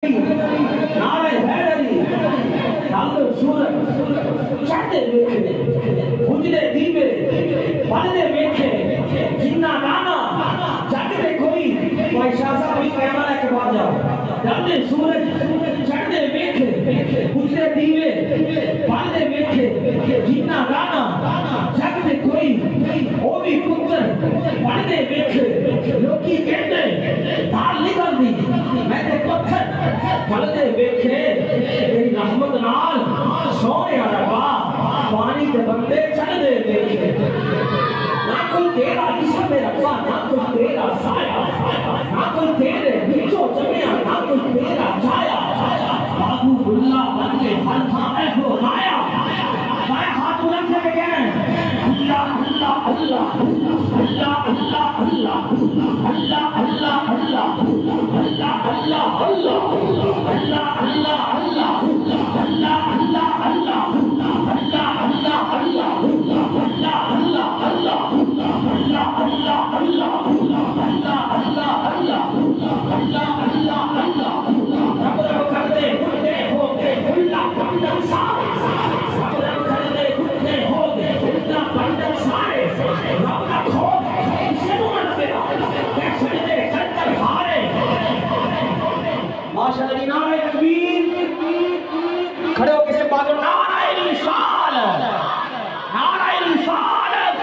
نعرہ حیدری ڈالو سورج چڑھتے ویکھے بجھدے دیوے بڑھتے ویکھے جنہ نانا جگتے کوئی شاہ صاحب بھی کہنا ہے کہ بات جاؤ ڈالتے سورج چڑھتے ویکھے بجھدے دیوے بڑھتے ویکھے جنہ نانا جگتے کوئی وہ بھی پتر بڑھتے ویکھے لوکی کہتے دھال نکل دی میں تے پتھر پلدے ویکھے تیری رحمت نال سونے ربا پانی کے بندے چل دے ویکھے نہ کوئی تیرا جسم میں ربا نہ کوئی تیرا سایہ نہ کوئی تیرے بچوں جمعہ نہ کوئی تیرا جایا بابو اللہ بن کے ہر تھا اے ہو آیا میں ہاتھ رکھ لے گئے اللہ اللہ اللہ اللہ اللہ اللہ اللہ اللہ اللہ اللہ اللہ اللہ ماشاءاللہ نعرہ تکبیر کھڑے ہو کسی بات نعرہ رسالت نعرہ رسالت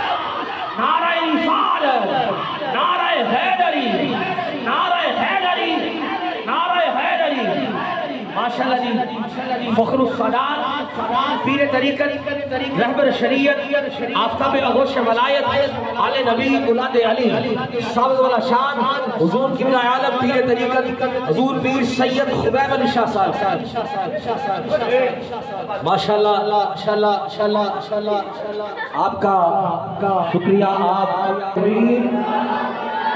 نعرہ رسالت نعرہ حیدری نعرہ حیدری نعرہ حیدری ماشاءاللہ جی فخر الصدات پیر طریقت رہبر شریعت آفتاب اغوش ولایت آل نبی اولاد علی صاحب والا شان حضور قبلہ عالم پیر طریقت حضور پیر سید خبیب علی شاہ صاحب ماشاءاللہ آپ کا شکریہ آپ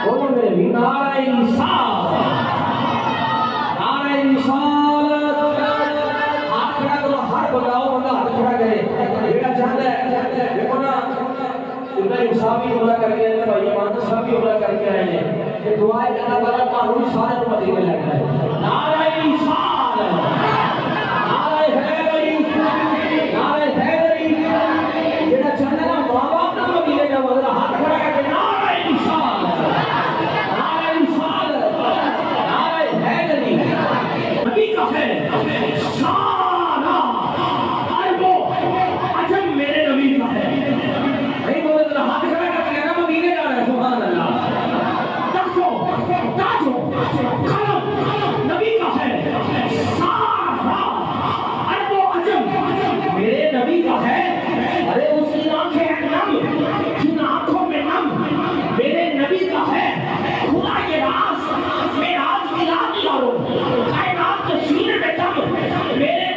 بولو میری نعرہ رسالت نعرہ رسالت آپ کھڑا کرو ہر بتاؤ بندہ ہاتھ کھڑا کرے بیٹا چاہتا ہے دیکھو نا ابن صاحب بھی عمرہ کر کے آئے ہیں ایمان صاحب بھی عمرہ کر کے آئے ہیں کہ دعائے کرنا والا معلوم سارے کو مدینے لگتا ہے نعرہ رسالت نعرہ حیدری نعرہ حیدری بیٹا چاہتا ہے ماں باپ نہ مدینے کا مدرہ ہاتھ کھڑا کر کے نعرہ رسالت نعرہ رسالت نعرہ حیدری نبی کا ہے سارا عربو عجم میرے نبی کا ہے نہیں بولے تو ہاتھ کھڑا کر کے کہنا مدینے جا رہا ہے سبحان اللہ تاجو تاجو قلم نبی کا ہے سارا عربو عجم میرے نبی کا ہے ارے اس کی آنکھیں نم جن آنکھوں میں نم میرے نبی کا ہے خدا کے راز میں آج کی رات یارو کائنات کے سینے میں دم میرے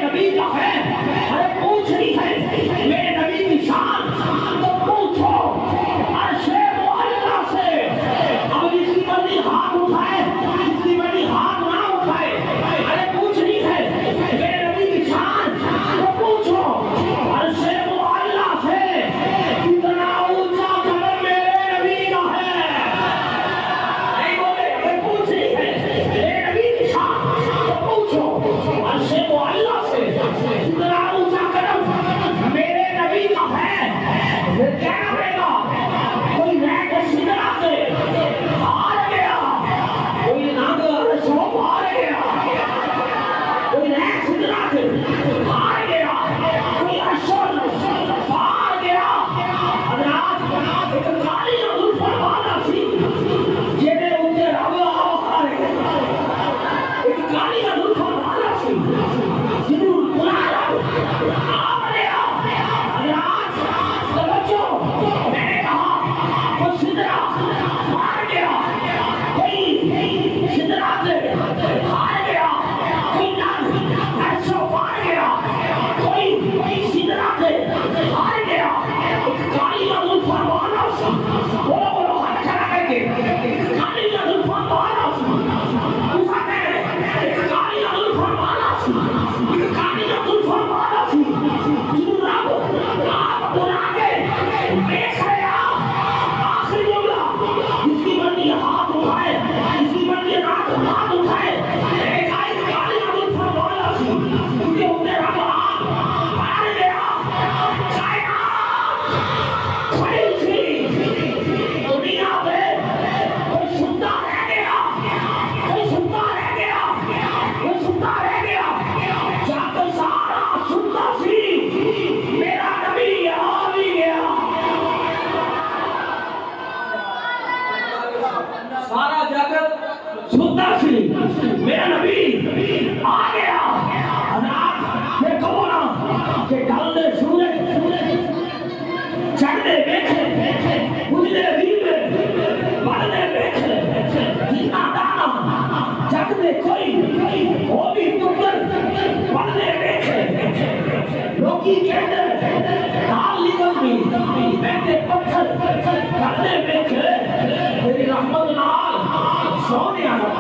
کی کہتے نال نکل بھی بیٹھے پتھر کرنے میں تیری رحمت نال سونے آنا